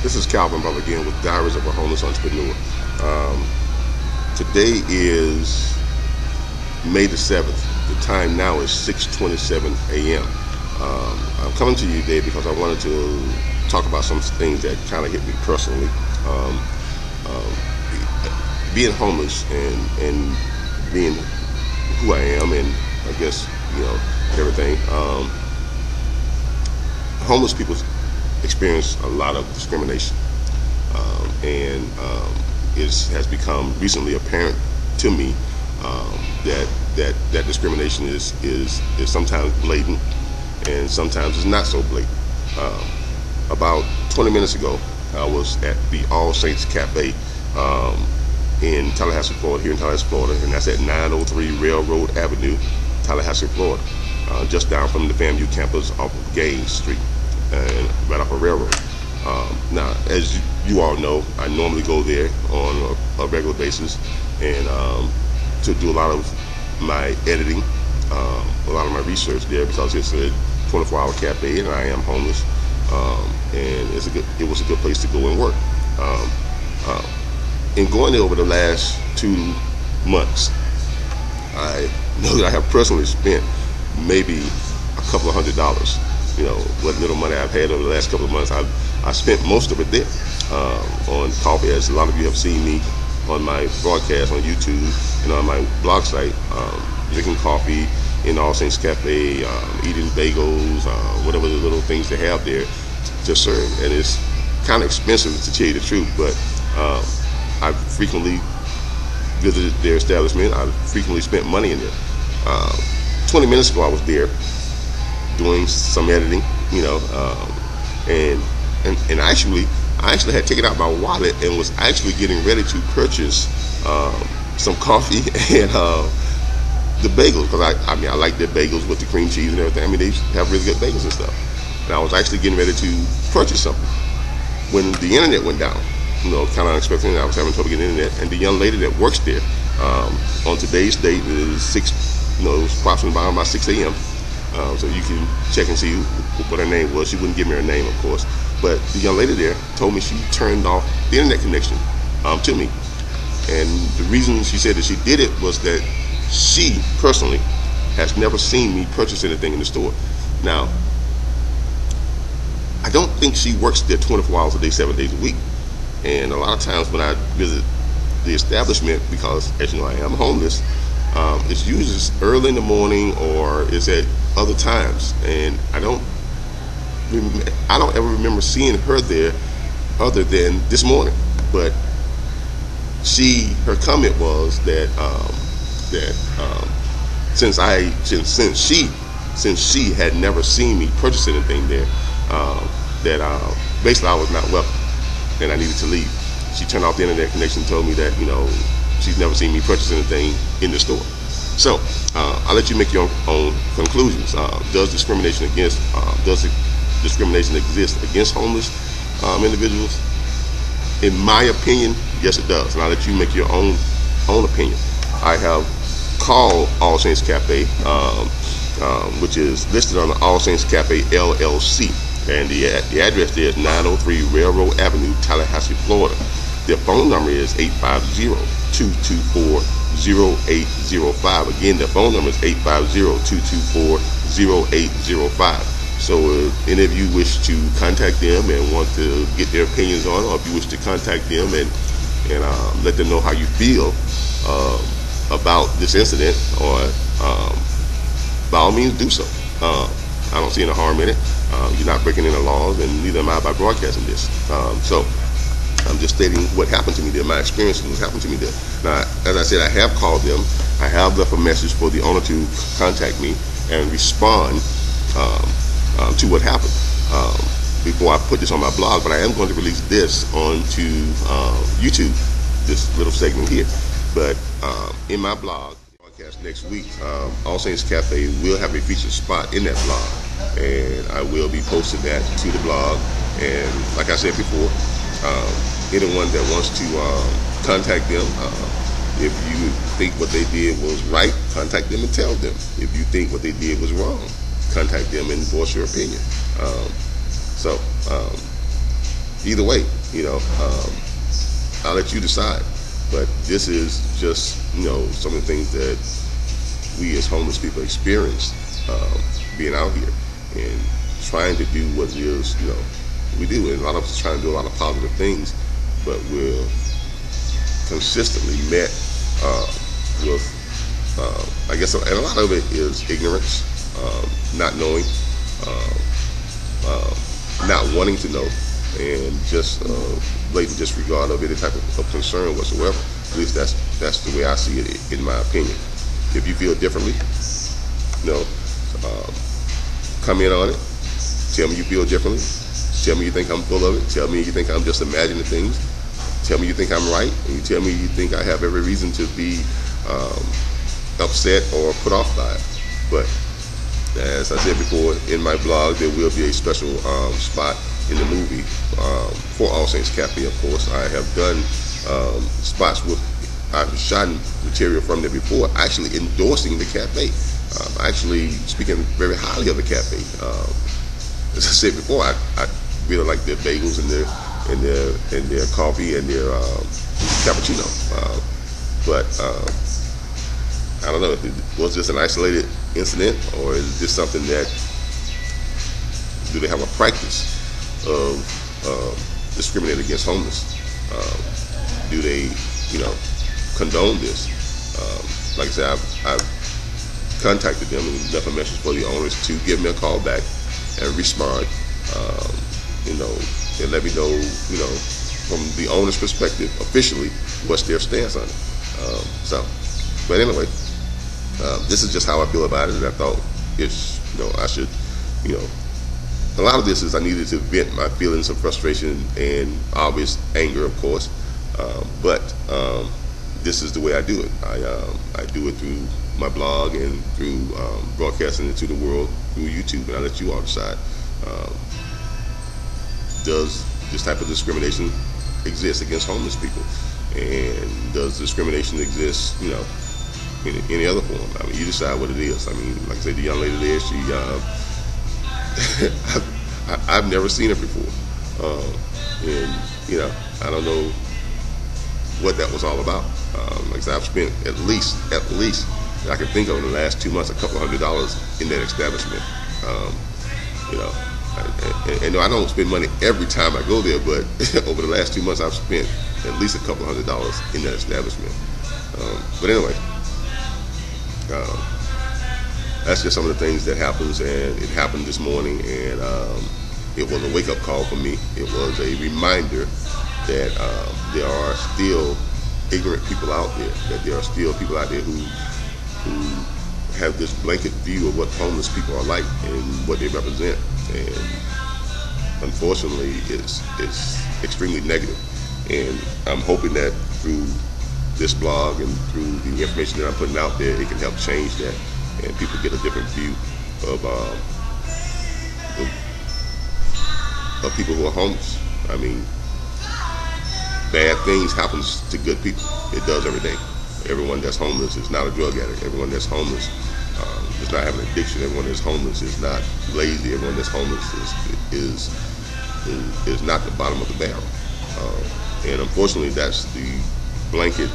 This is Calvin Butler again with Diaries of a Homeless Entrepreneur. Today is May the 7th. The time now is 6:27 a.m. I'm coming to you today because I wanted to talk about some things that kind of hit me personally. Being homeless and being who I am, and I guess, everything. Homeless people experience a lot of discrimination, and it has become recently apparent to me that discrimination is sometimes blatant and sometimes it's not so blatant. About 20 minutes ago, I was at the All Saints Cafe in Tallahassee, Florida, here in Tallahassee, Florida, and that's at 903 Railroad Avenue, Tallahassee, Florida, just down from the FAMU campus off of Gaines Street and right off a railroad. Now, as you all know, I normally go there on a regular basis and to do a lot of my editing, a lot of my research there, because it's a 24-hour cafe and I am homeless, and it was a good place to go and work. In going there over the last 2 months, I know that I have personally spent maybe a couple of $100. What little money I've had over the last couple of months, I spent most of it there on coffee, as a lot of you have seen me on my broadcast on YouTube and on my blog site, drinking coffee in All Saints Cafe, eating bagels, whatever the little things they have there to serve. And it's kind of expensive, to tell you the truth, but I've frequently visited their establishment. I've frequently spent money in there. 20 minutes ago I was there doing some editing, and I actually had taken out my wallet and was actually getting ready to purchase some coffee and the bagels, because I like their bagels with the cream cheese and everything. They have really good bagels and stuff. And I was actually getting ready to purchase something when the internet went down. Kind of unexpected. I was having trouble getting internet, and the young lady that works there, on today's date, is 6. It was approximately about 6 a.m. So you can check and see what her name was. She wouldn't give me her name, of course, but the young lady there told me she turned off the internet connection to me, and the reason she said that she did it was that she personally has never seen me purchase anything in the store. Now, I don't think she works there 24 hours a day, 7 days a week. And a lot of times when I visit the establishment, because as you know I am homeless, it's usually early in the morning or it's at other times, and I don't ever remember seeing her there other than this morning. But her comment was that since she had never seen me purchase anything there, that basically I was not welcome and I needed to leave. She turned off the internet connection and told me that she's never seen me purchase anything in the store. So I'll let you make your own conclusions. Does discrimination exist against homeless individuals? In my opinion, yes, it does, and I'll let you make your own opinion. I have called All Saints Cafe, which is listed on the All Saints Cafe LLC, and the address there is 903 Railroad Avenue, Tallahassee, Florida. Their phone number is 850-224-0805. Again, their phone number is 850-224-0805. So if any of you wish to contact them and want to get their opinions on, or if you wish to contact them and let them know how you feel about this incident, or by all means do so. I don't see any harm in it. You're not breaking any laws, and neither am I by broadcasting this. So I'm just stating what happened to me there, my experience with what happened to me there. Now, as I said, I have called them. I have left a message for the owner to contact me and respond to what happened before I put this on my blog. But I am going to release this onto YouTube, this little segment here. But in my blog, next week, All Saints Cafe will have a featured spot in that blog, and I will be posting that to the blog. And like I said before, anyone that wants to contact them, if you think what they did was right, contact them and tell them. If you think what they did was wrong, contact them and voice your opinion. either way, I'll let you decide. But this is just, some of the things that we as homeless people experience being out here and trying to do what it is, we do. And a lot of us are trying to do a lot of positive things, but we're consistently met with, I guess, and a lot of it is ignorance, not knowing, not wanting to know, and just blatant disregard of any type of concern whatsoever. At least that's the way I see it, in my opinion. If you feel differently, come in on it. Tell me you feel differently. Tell me you think I'm full of it. Tell me you think I'm just imagining things. Tell me you think I'm right, and you tell me you think I have every reason to be upset or put off by it. But as I said before, in my blog, there will be a special spot in the movie for All Saints Cafe, of course. I have done spots with, I've shot material from there before, actually endorsing the cafe, actually speaking very highly of the cafe. As I said before, I really like their bagels and their coffee and their cappuccino. But I don't know, was this an isolated incident, or is this something that, do they have a practice of discriminating against homeless? Do they, condone this? Like I said, I've contacted them and left a message for the owners to give me a call back and respond, and let me know, from the owner's perspective, officially, what's their stance on it. But anyway, this is just how I feel about it, and I thought I should, a lot of this is I needed to vent my feelings of frustration and obvious anger, of course, but this is the way I do it. I do it through my blog and through broadcasting it to the world through YouTube, and I let you all decide. Does this type of discrimination exist against homeless people? And does discrimination exist, in any other form? I mean, you decide what it is. I mean, like I said, the young lady there, she, I've never seen her before, and I don't know what that was all about. Like I said, I've spent at least I can think of in the last 2 months, a couple $100s in that establishment. And I don't spend money every time I go there, but over the last 2 months, I've spent at least a couple $100s in that establishment. But anyway, that's just some of the things that happens, and it happened this morning, and it was a wake-up call for me. It was a reminder that there are still ignorant people out there, that there are still people out there who have this blanket view of what homeless people are like and what they represent, and unfortunately it's extremely negative. And I'm hoping that through this blog and through the information that I'm putting out there, it can help change that, and people get a different view of people who are homeless. I mean, bad things happens to good people. It does every day. Everyone that's homeless is not a drug addict. Everyone that's homeless does not have an addiction. Everyone that's homeless is not lazy. Everyone that's homeless is not the bottom of the barrel. And unfortunately, that's the blanket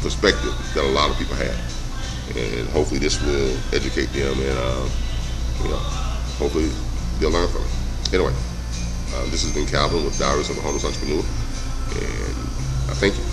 perspective that a lot of people have. And hopefully this will educate them, and hopefully they'll learn from it. Anyway, this has been Calvin with Diaries of a Homeless Entrepreneur, and I thank you.